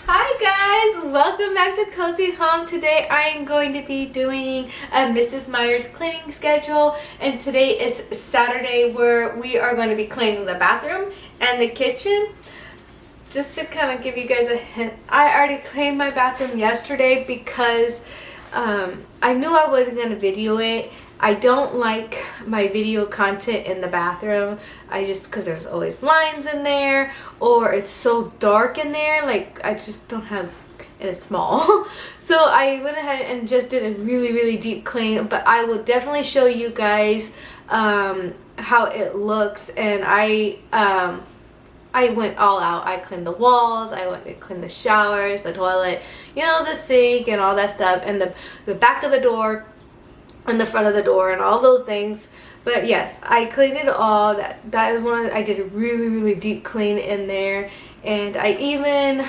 Hi guys, welcome back to Cozy Home. Today I am going to be doing a Mrs. Meyer's cleaning schedule, and today is Saturday where we are going to be cleaning the bathroom and the kitchen. Just to kind of give you guys a hint, I already cleaned my bathroom yesterday because I knew I wasn't going to video it. I don't like my video content in the bathroom. Because there's always lines in there, or it's so dark in there, like I just don't have, and it's small. So I went ahead and just did a really deep clean, but I will definitely show you guys how it looks. And I went all out. I cleaned the walls, I went and cleaned the showers, the toilet, the sink and all that stuff, and the back of the door and the front of the door and all those things. But yes, I cleaned it all. That is I did a really deep clean in there, and I even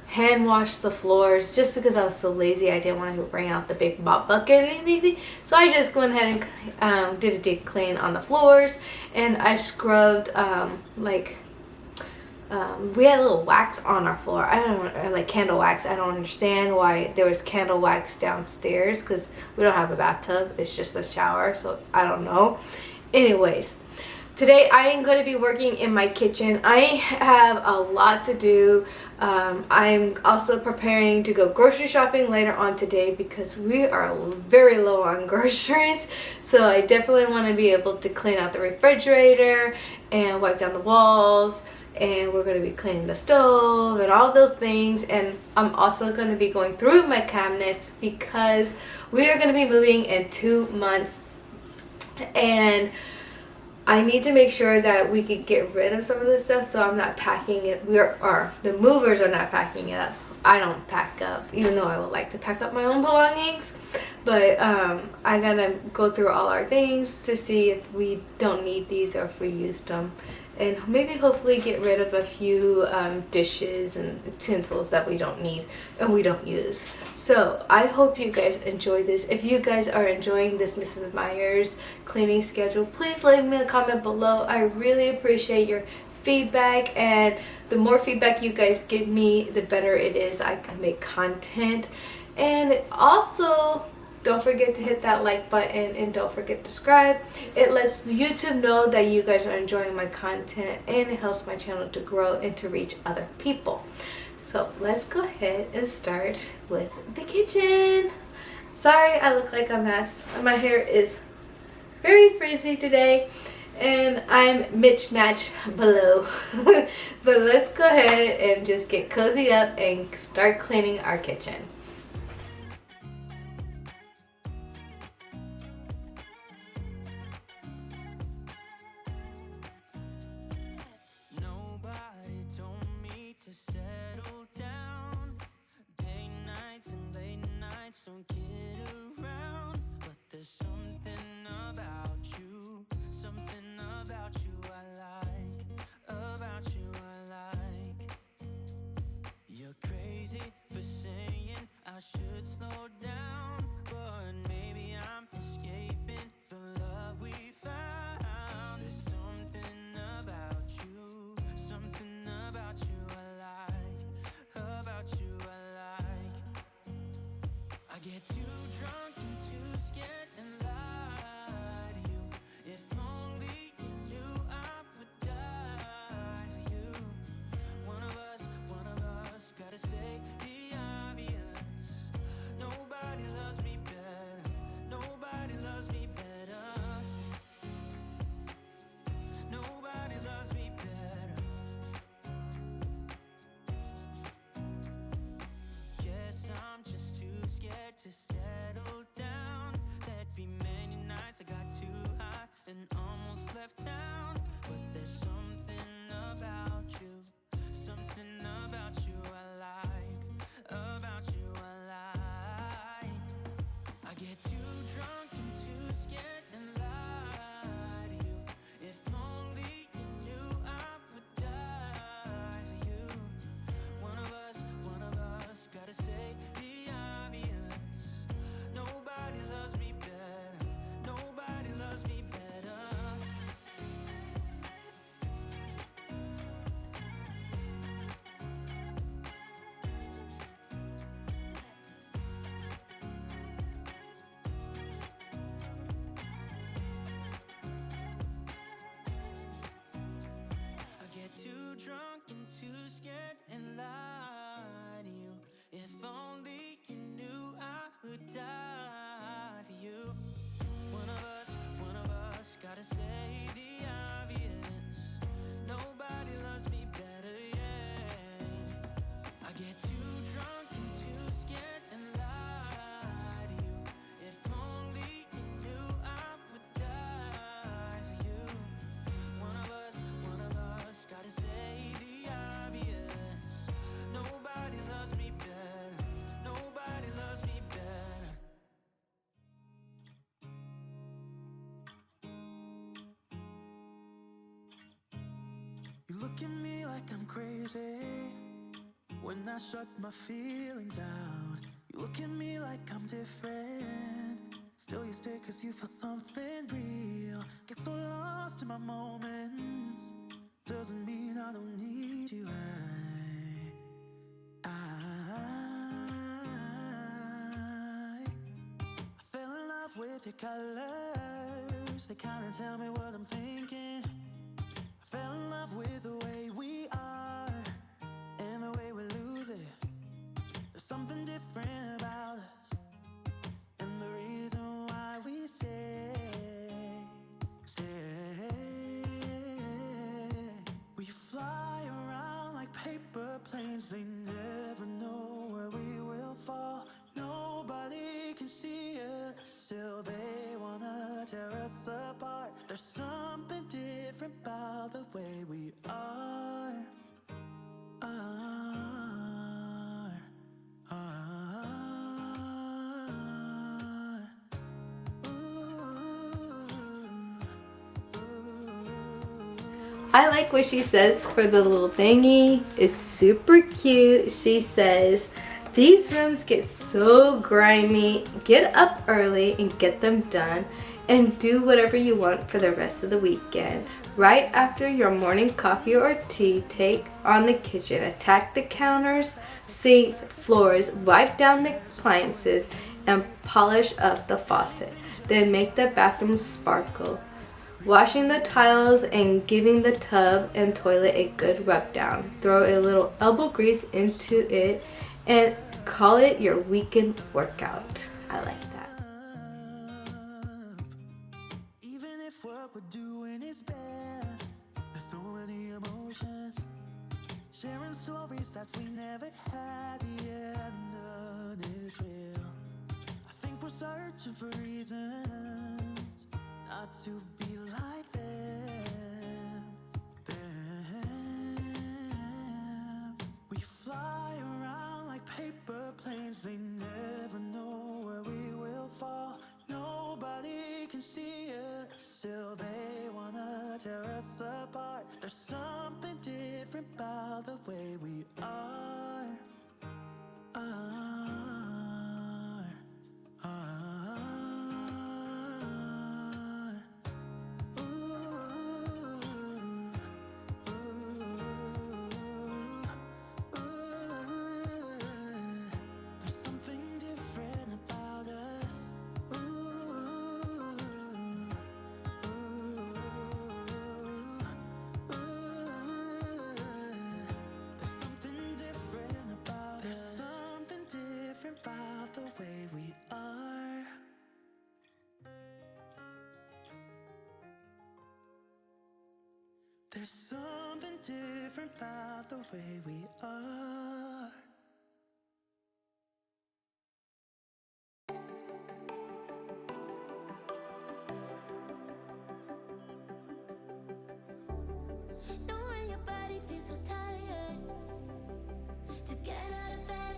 hand washed the floors just because I was so lazy. I didn't want to bring out the big mop bucket or anything, so I just went ahead and did a deep clean on the floors, and I scrubbed we had a little wax on our floor. I don't know, like candle wax. I don't understand why there was candle wax downstairs because we don't have a bathtub. It's just a shower, so I don't know. Anyways, today I am going to be working in my kitchen. I have a lot to do. I'm also preparing to go grocery shopping later on today because we are very low on groceries. So I definitely want to be able to clean out the refrigerator and wipe down the walls. And we're going to be cleaning the stove and all those things. And I'm also going to be going through my cabinets because we are going to be moving in 2 months. And I need to make sure that we could get rid of some of this stuff, so I'm not packing it. The movers are not packing it up. I don't pack up, even though I would like to pack up my own belongings. But I gotta go through all our things to see if we don't need these or if we used them. And maybe hopefully get rid of a few dishes and utensils that we don't need and we don't use. So I hope you guys enjoy this. If you guys are enjoying this Mrs. Meyer's cleaning schedule, please leave me a comment below. I really appreciate your feedback, and the more feedback you guys give me, the better it is I can make content. And also, don't forget to hit that like button, and don't forget to subscribe. It lets YouTube know that you guys are enjoying my content, and it helps my channel to grow and to reach other people. So let's go ahead and start with the kitchen. Sorry I look like a mess. My hair is very frizzy today, and I'm mismatched below. But let's go ahead and just get cozy up and start cleaning our kitchen. Don't get around, but there's something about you I like. You're crazy for saying look at me like I'm crazy when I shut my feelings out. You look at me like I'm different, still you stay cause you feel something real. Get so lost in my moments, doesn't mean I don't need you. I fell in love with your colors, they kinda tell me what I'm thinking. I fell in love with the way we are and the way we lose it. There's something different about us, and the reason why we stay. We fly around like paper planes, they never know where we will fall. Nobody can see us, still they wanna tear us apart. There's something different about the way we are. I like what she says for the little thingy. It's super cute. She says, these rooms get so grimy. Get up early and get them done and do whatever you want for the rest of the weekend. Right after your morning coffee or tea, take on the kitchen, attack the counters, sinks, floors, wipe down the appliances, and polish up the faucet. Then make the bathroom sparkle. Washing the tiles and giving the tub and toilet a good rub down. Throw a little elbow grease into it and call it your weekend workout. I like that. Even if what we're doing is bad, there's so many emotions, sharing stories that we never had, yet none is real. I think we're searching for reasons not to be like them. We fly around like paper planes, they never know where we will fall. Nobody can see us, still they wanna tear us apart. There's something different about the way we are. There's something different about us. There's something different about us. There's something different about the way we are. There's something different about the way we are. Know when your body feels so tired to get out of bed,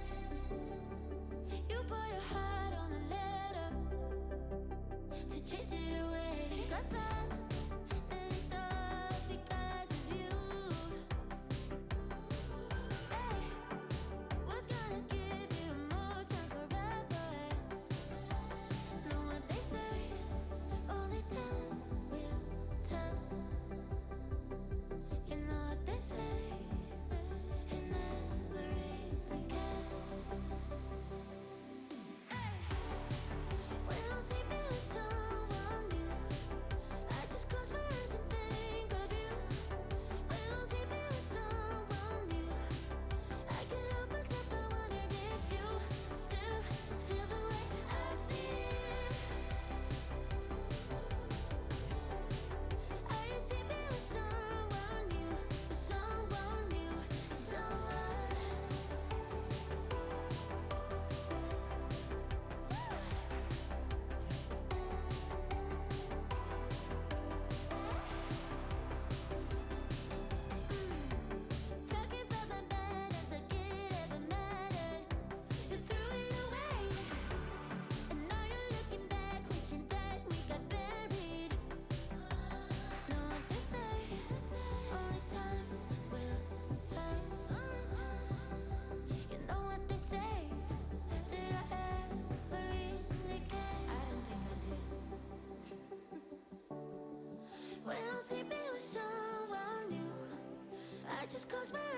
you put your heart on a letter to chase it away. Got sad and tough because of you. just close my